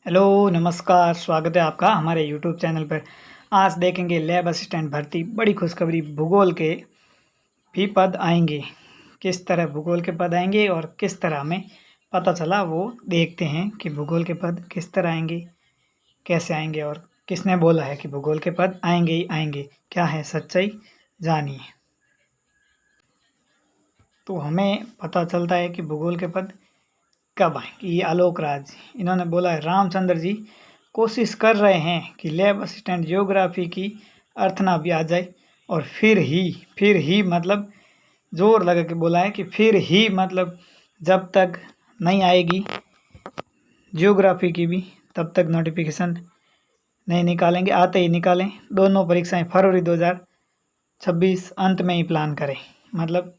Hello नमस्कार, स्वागत है आपका हमारे यूट्यूब चैनल पर। आज देखेंगे लैब असिस्टेंट भर्ती, बड़ी खुशखबरी। भूगोल के भी पद आएंगे। किस तरह भूगोल के पद आएंगे और किस तरह हमें पता चला वो देखते हैं कि भूगोल के पद किस तरह आएंगे, कैसे आएंगे और किसने बोला है कि भूगोल के पद आएंगे ही आएंगे। क्या है सच्चाई, जानिए। तो हमें पता चलता है कि भूगोल के पद कब आएंगे। ये आलोक राज इन्होंने बोला है। रामचंद्र जी कोशिश कर रहे हैं कि लैब असिस्टेंट जियोग्राफी की अर्थना भी आ जाए। और फिर ही मतलब जोर लगा के बोला है कि फिर ही मतलब जब तक नहीं आएगी जियोग्राफी की भी तब तक नोटिफिकेशन नहीं निकालेंगे। आते ही निकालें। दोनों परीक्षाएं फरवरी 2026 अंत में ही प्लान करें। मतलब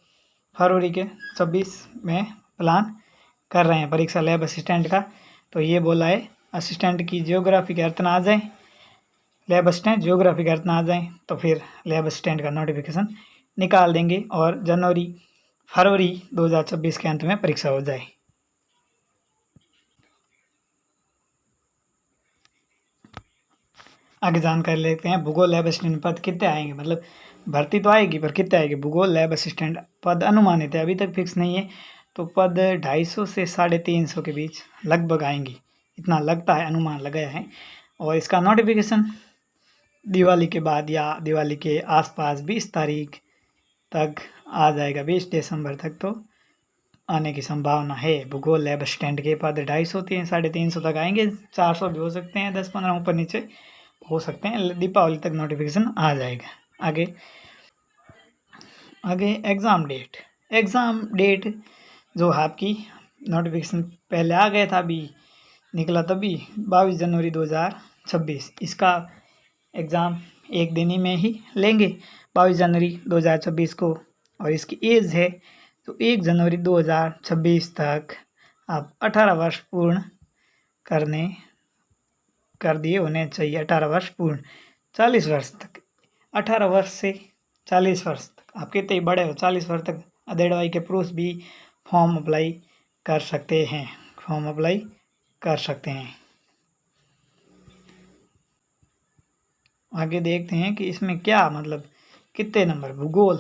फरवरी के 26 में प्लान कर रहे हैं परीक्षा लैब असिस्टेंट का। तो ये बोला है असिस्टेंट की जियोग्राफी के अर्थ ना आ जाए, लैब असिस्टेंट जियोग्राफी के अर्थ ना आ जाए तो फिर लैब असिस्टेंट का नोटिफिकेशन निकाल देंगे और फरवरी 2026 के अंत में परीक्षा हो जाए। आगे जानकारी लेते हैं। भूगोल लैब असिस्टेंट पद कितने आएंगे, मतलब भर्ती तो आएगी पर कितने आएंगे। भूगोल लैब असिस्टेंट पद अनुमानित है, अभी तक फिक्स नहीं है। तो पद 250 से 350 के बीच लगभग आएंगी, इतना लगता है, अनुमान लगाया है। और इसका नोटिफिकेशन दिवाली के बाद या दिवाली के आसपास 20 तारीख तक आ जाएगा। 20 दिसंबर तक तो आने की संभावना है। भूगोल लैब असिस्टेंट के पद 250 से 350 तक आएंगे। 400 भी हो सकते हैं, 10-15 ऊपर नीचे हो सकते हैं। दीपावली तक नोटिफिकेशन आ जाएगा। आगे एग्ज़ाम डेट जो आपकी नोटिफिकेशन पहले आ गया था, अभी निकला तभी 22 जनवरी 2026। इसका एग्ज़ाम एक दिन ही में ही लेंगे 22 जनवरी 2026 को। और इसकी एज है तो 1 जनवरी 2026 तक आप 18 वर्ष पूर्ण कर दिए होने चाहिए। 18 वर्ष पूर्ण, 40 वर्ष तक। 18 वर्ष से 40 वर्ष तक आप कितने ही बड़े हो, 40 वर्ष तक अदेड़वाई के पुरुष भी फॉर्म अप्लाई कर सकते हैं। आगे देखते हैं कि इसमें क्या मतलब कितने नंबर। भूगोल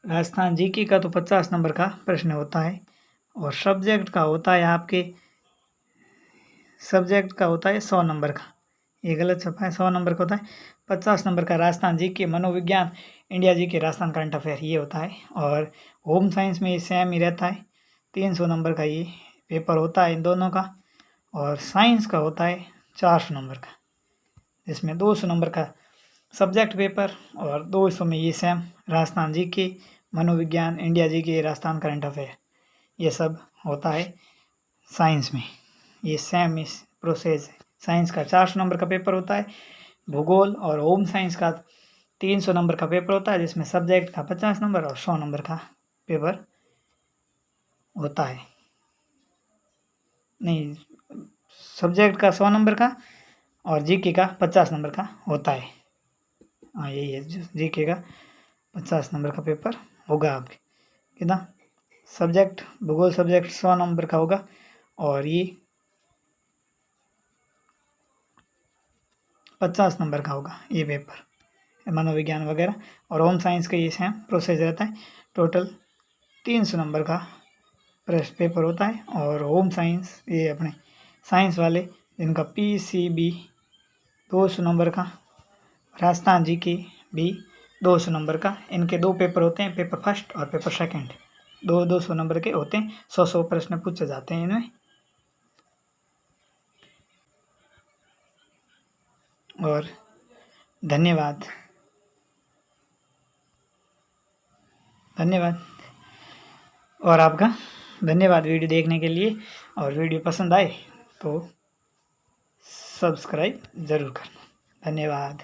राजस्थान जीके का तो 50 नंबर का प्रश्न होता है। और सब्जेक्ट का होता है 100 नंबर का। ये गलत छपा है, 100 नंबर का होता है। 50 नंबर का राजस्थान जीके, मनोविज्ञान India GK, Rajasthan current affair ये होता है। और होम साइंस में ये सेम ही रहता है। 300 नंबर का ये पेपर होता है इन दोनों का। और साइंस का होता है 400 नंबर का, जिसमें 200 नंबर का सब्जेक्ट पेपर और 200 में ये सेम राजस्थान जीके, मनोविज्ञान India GK, Rajasthan current affair ये सब होता है साइंस में। ये सेम इस प्रोसेस है। साइंस का 400 नंबर का पेपर होता है। भूगोल और होम साइंस का 300 नंबर का पेपर होता है, जिसमें सब्जेक्ट का 50 नंबर और 100 नंबर का पेपर होता है। नहीं, सब्जेक्ट का 100 नंबर का और जीके का 50 नंबर का होता है। हाँ, यही है, जीके का 50 नंबर का पेपर होगा आपके। कितना सब्जेक्ट, भूगोल सब्जेक्ट 100 नंबर का होगा और ये 50 नंबर का होगा ये पेपर, मनोविज्ञान वगैरह। और होम साइंस का ये सेम प्रोसेस रहता है। टोटल 300 नंबर का पेपर होता है। और होम साइंस ये अपने साइंस वाले जिनका PCB 200 नंबर का, राजस्थान जीके भी 200 नंबर का। इनके 2 पेपर होते हैं, पेपर फर्स्ट और पेपर सेकंड। 200 नंबर के होते हैं। 100 प्रश्न पूछे जाते हैं इनमें। और धन्यवाद। और आपका धन्यवाद वीडियो देखने के लिए। और वीडियो पसंद आए तो सब्सक्राइब ज़रूर करना। धन्यवाद।